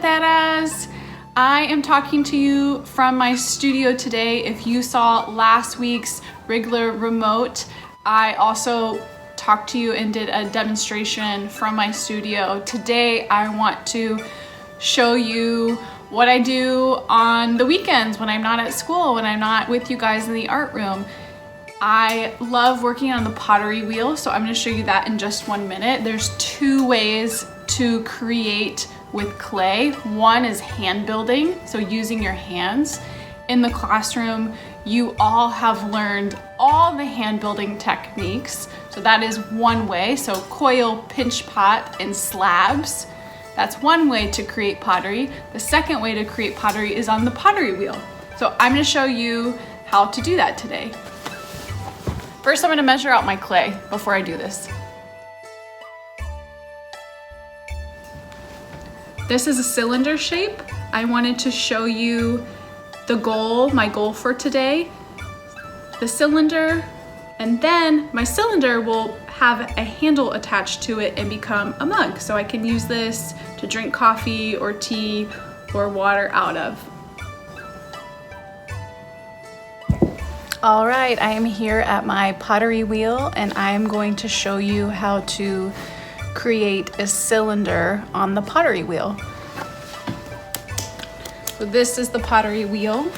Potteras! I am talking to you from my studio today. If you saw last week's regular remote, I also talked to you and did a demonstration from my studio. Today, I want to show you what I do on the weekends when I'm not at school, when I'm not with you guys in the art room. I love working on the pottery wheel, so I'm going to show you that in just 1 minute. There's 2 ways to create with clay. One is hand building, so using your hands. In the classroom, you all have learned all the hand building techniques. So that is one way. So coil, pinch pot, and slabs. That's one way to create pottery. The second way to create pottery is on the pottery wheel. So I'm going to show you how to do that today. First, I'm going to measure out my clay before I do this. This is a cylinder shape. I wanted to show you my goal for today, the cylinder, and then my cylinder will have a handle attached to it and become a mug. So I can use this to drink coffee or tea or water out of. All right, I am here at my pottery wheel and I am going to show you how to create a cylinder on the pottery wheel. So this is the pottery wheel.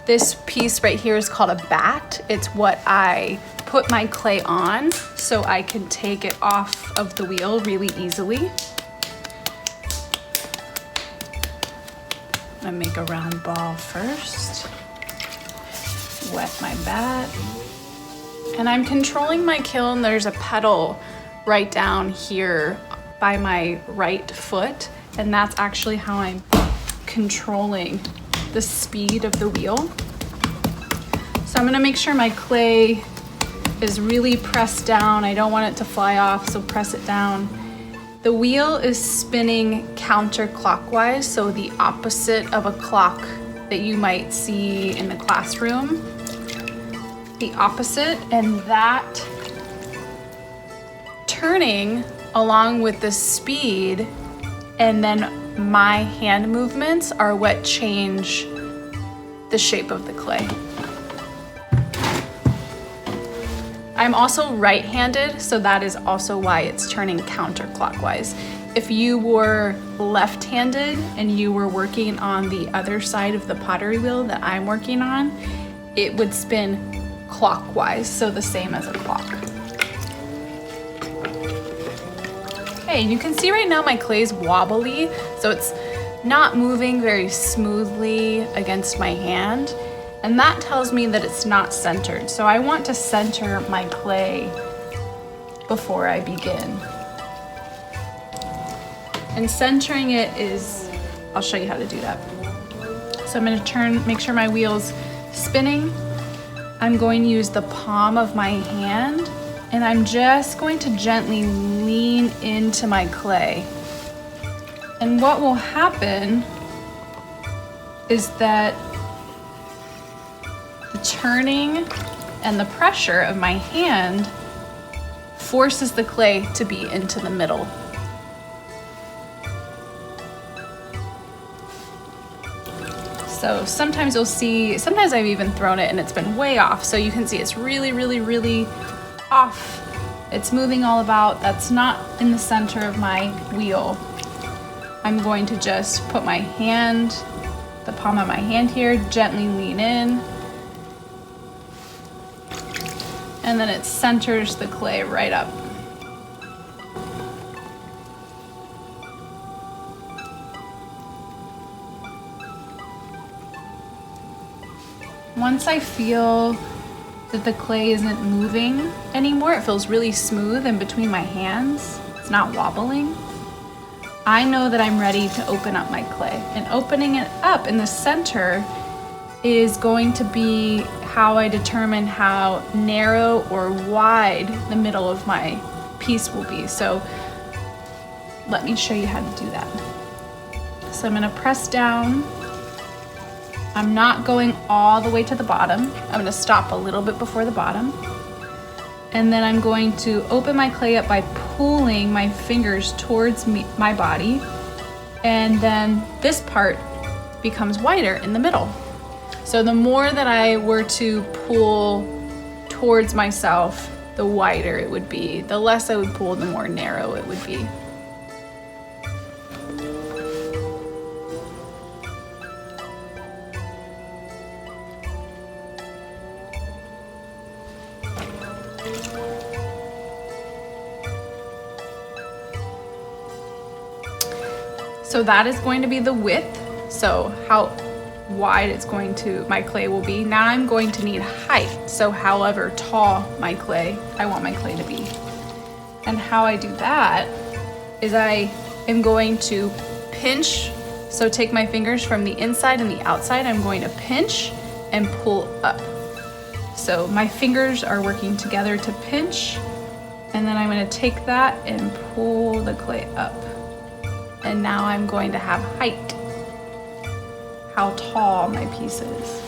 This piece right here is called a bat. It's what I put my clay on so I can take it off of the wheel really easily. I'm gonna make a round ball first. Wet my bat. And I'm controlling my kiln. There's a pedal right down here by my right foot, and that's actually how I'm controlling the speed of the wheel. So I'm gonna make sure my clay is really pressed down. I don't want it to fly off, so press it down. The wheel is spinning counterclockwise, so the opposite of a clock that you might see in the classroom. The opposite, and that turning along with the speed and then my hand movements are what change the shape of the clay. I'm also right-handed, so that is also why it's turning counterclockwise. If you were left-handed and you were working on the other side of the pottery wheel that I'm working on, it would spin clockwise, so the same as a clock. Okay, you can see right now my clay is wobbly, so it's not moving very smoothly against my hand, and that tells me that it's not centered. So I want to center my clay before I begin. And centering it is, I'll show you how to do that. So I'm going to make sure my wheel's spinning. I'm going to use the palm of my hand, and I'm just going to gently lean into my clay. And what will happen is that the turning and the pressure of my hand forces the clay to be into the middle. So sometimes you'll see, sometimes I've even thrown it and it's been way off. So you can see it's really, really, really off. It's moving all about. That's not in the center of my wheel. I'm going to just put my hand, the palm of my hand here, gently lean in. And then it centers the clay right up. Once I feel that the clay isn't moving anymore, it feels really smooth in between my hands, it's not wobbling, I know that I'm ready to open up my clay. And opening it up in the center is going to be how I determine how narrow or wide the middle of my piece will be. So let me show you how to do that. So I'm gonna press down. I'm not going all the way to the bottom. I'm gonna stop a little bit before the bottom. And then I'm going to open my clay up by pulling my fingers towards my body And then this part becomes whiter in the middle. So the more that I were to pull towards myself, the wider it would be. The less I would pull, the more narrow it would be. So that is going to be the width. So how wide it's going to, my clay will be. Now I'm going to need height. So however tall my clay, I want my clay to be. And how I do that is I am going to pinch. So take my fingers from the inside and the outside. I'm going to pinch and pull up. So my fingers are working together to pinch. And then I'm going to take that and pull the clay up. And now I'm going to have height, how tall my piece is.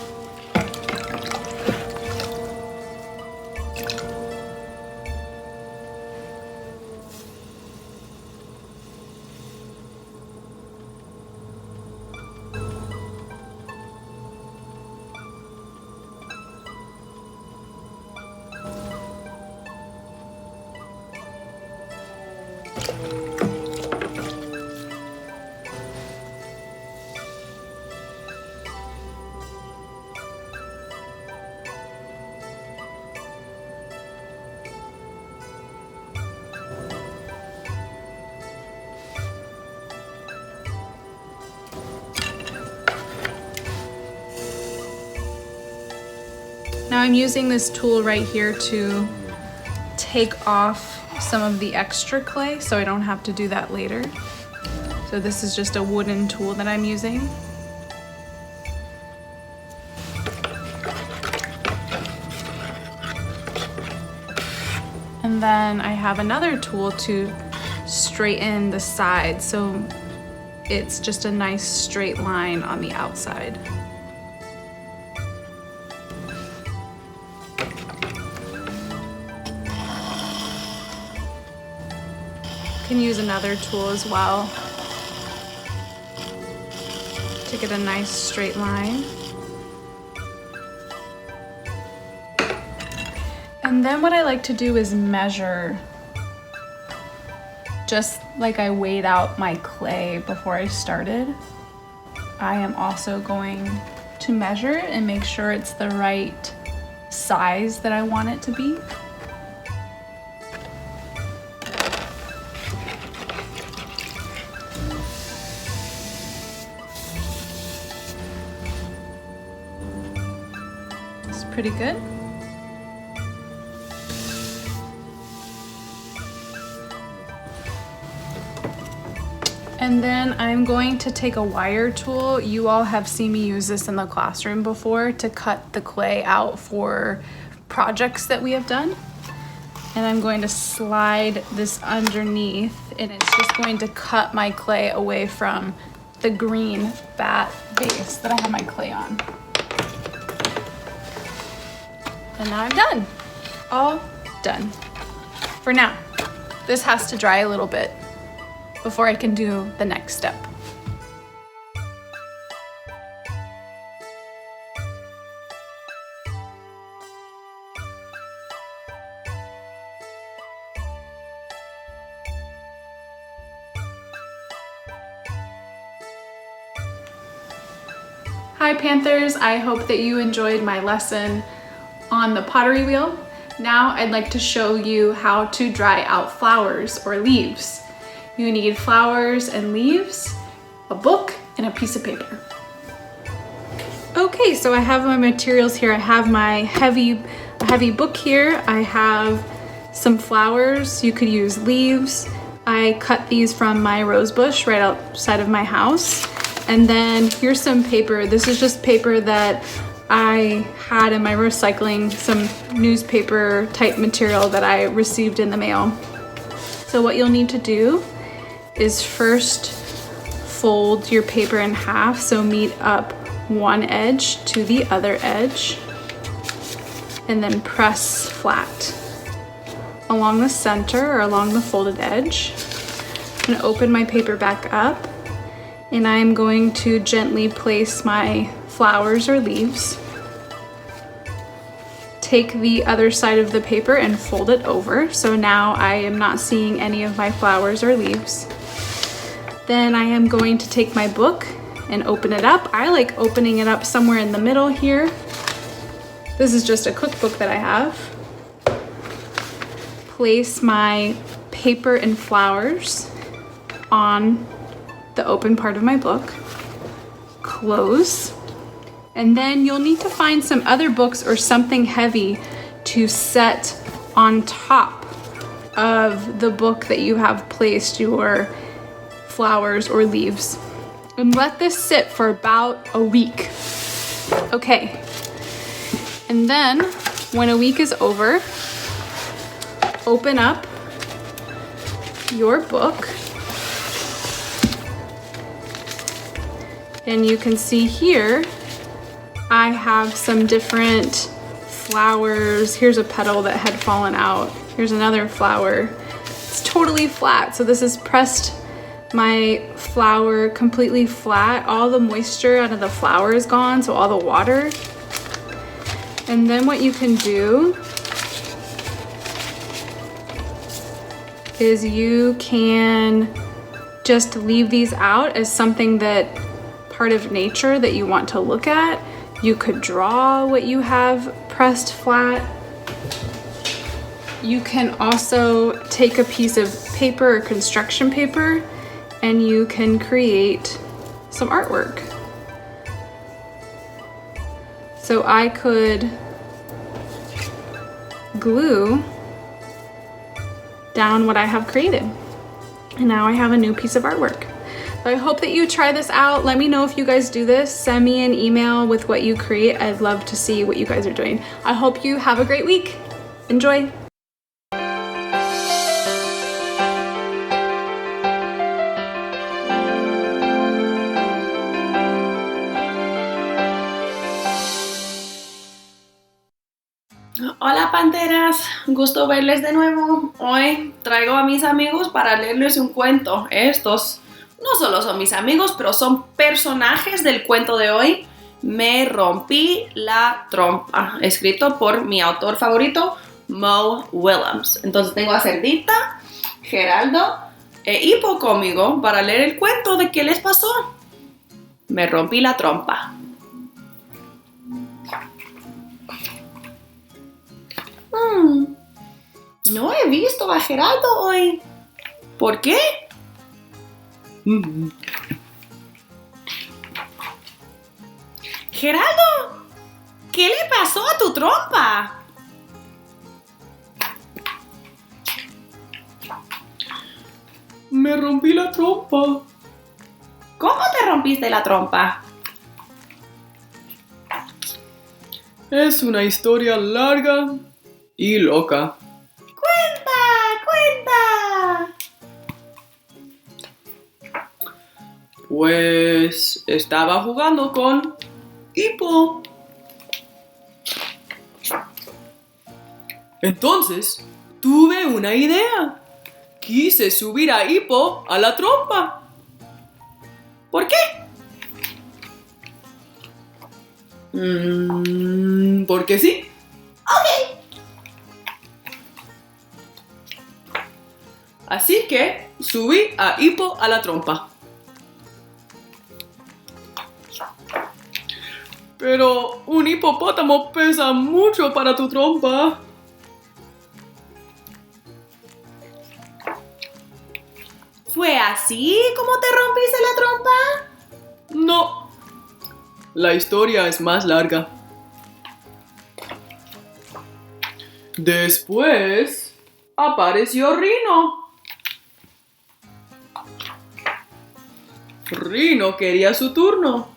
Now I'm using this tool right here to take off some of the extra clay so I don't have to do that later. So this is just a wooden tool that I'm using. And then I have another tool to straighten the sides so it's just a nice straight line on the outside. You can use another tool as well to get a nice straight line. And then what I like to do is measure, just like I weighed out my clay before I started. I am also going to measure it and make sure it's the right size that I want it to be. Pretty good. And then I'm going to take a wire tool. You all have seen me use this in the classroom before to cut the clay out for projects that we have done. And I'm going to slide this underneath, and it's just going to cut my clay away from the green bat base that I have my clay on. And now I'm done. All done. For now, this has to dry a little bit before I can do the next step. Hi Panthers, I hope that you enjoyed my lesson on the pottery wheel. Now I'd like to show you how to dry out flowers or leaves. You need flowers and leaves, a book, and a piece of paper. Okay, so I have my materials here. I have my heavy book here. I have some flowers. You could use leaves. I cut these from my rose bush right outside of my house. And then here's some paper. This is just paper that I had in my recycling, some newspaper type material that I received in the mail. So what you'll need to do is first fold your paper in half, so meet up one edge to the other edge, and then press flat along the center or along the folded edge. I'm gonna open my paper back up, And I'm going to gently place my flowers or leaves. Take the other side of the paper and fold it over. So now I am not seeing any of my flowers or leaves. Then I am going to take my book and open it up. I like opening it up somewhere in the middle here. This is just a cookbook that I have. Place my paper and flowers on the open part of my book. Close. And then you'll need to find some other books or something heavy to set on top of the book that you have placed your flowers or leaves. And let this sit for about a week. Okay. And then when a week is over, open up your book. And you can see here, I have some different flowers. Here's a petal that had fallen out. Here's another flower. It's totally flat. So this has pressed my flower completely flat. All the moisture out of the flower is gone, so all the water. And then what you can do is you can just leave these out as something that part of nature that you want to look at. You could draw what you have pressed flat. You can also take a piece of paper or construction paper and you can create some artwork. So I could glue down what I have created. And now I have a new piece of artwork. I hope that you try this out. Let me know if you guys do this. Send me an email with what you create. I'd love to see what you guys are doing. I hope you have a great week. Enjoy. Hola panteras, gusto verles de nuevo. Hoy traigo a mis amigos para leerles un cuento. Estos no solo son mis amigos, pero son personajes del cuento de hoy. Me rompí la trompa, escrito por mi autor favorito, Mo Willems. Entonces tengo a Cerdita, Geraldo e Hipo conmigo para leer el cuento de qué les pasó. Me rompí la trompa. No he visto a Geraldo hoy. ¿Por qué? Geraldo, ¿qué le pasó a tu trompa? Me rompí la trompa. ¿Cómo te rompiste la trompa? Es una historia larga y loca. ¡Cuenta! Pues estaba jugando con Hipo. Entonces tuve una idea. Quise subir a Hipo a la trompa. ¿Por qué? Porque sí. Ok. Así que subí a Hipo a la trompa. Pero un hipopótamo pesa mucho para tu trompa. ¿Fue así como te rompiste la trompa? No. La historia es más larga. Después apareció Rino. Rino quería su turno.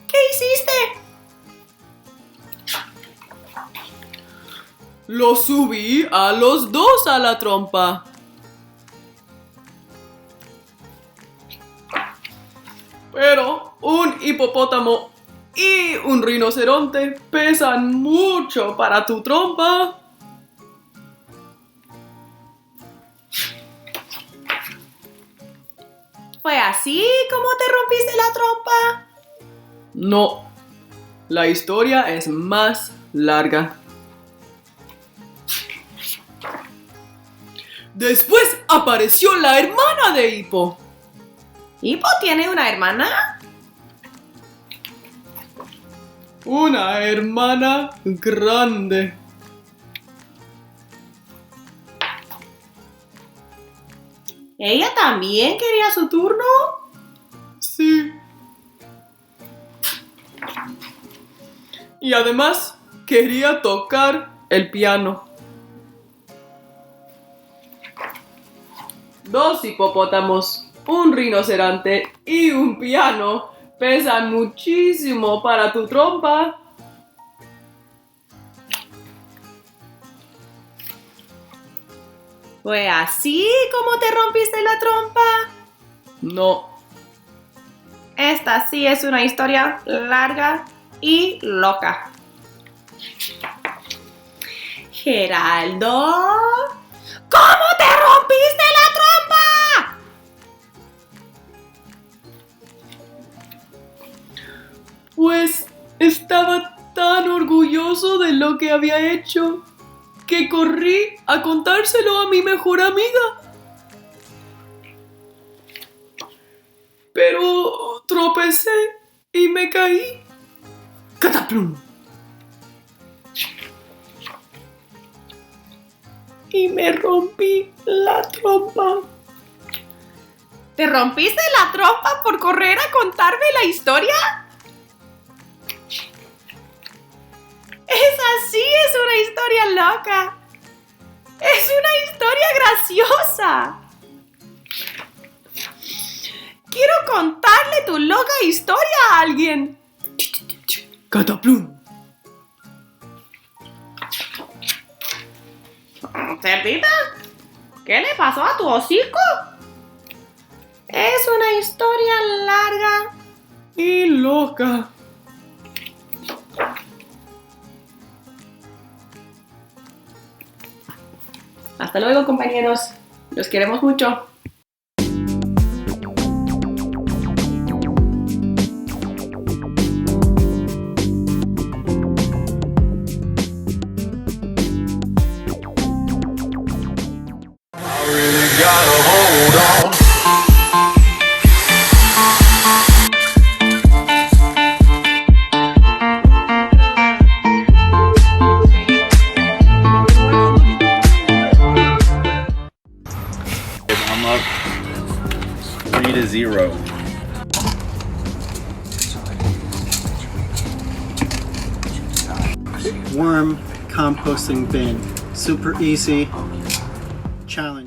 ¿Qué hiciste? Lo subí a los dos a la trompa. Pero un hipopótamo y un rinoceronte pesan mucho para tu trompa. ¿Fue así como te rompiste la trompa? No, la historia es más larga. Después apareció la hermana de Hipo. ¿Hipo tiene una hermana? Una hermana grande. ¿Ella también quería su turno? Sí. Y además quería tocar el piano. 2 hipopótamos, un rinoceronte y un piano pesan muchísimo para tu trompa. ¿Fue así como te rompiste la trompa? No. Esta sí es una historia larga y loca. Geraldo, ¿cómo te rompiste la trompa? Pues estaba tan orgulloso de lo que había hecho que corrí a contárselo a mi mejor amiga. Pero tropecé y me caí. ¡Cataplum! Y me rompí la trompa. ¿Te rompiste la trompa por correr a contarme la historia? Esa sí es una historia loca. Es una historia graciosa. Quiero contarle tu loca historia a alguien. ¡Cataplum! ¿Cerdita? ¿Qué le pasó a tu hocico? Es una historia larga Y loca. Hasta luego, compañeros. Los queremos mucho. I'm up 3-0. Worm composting bin. Super easy challenge.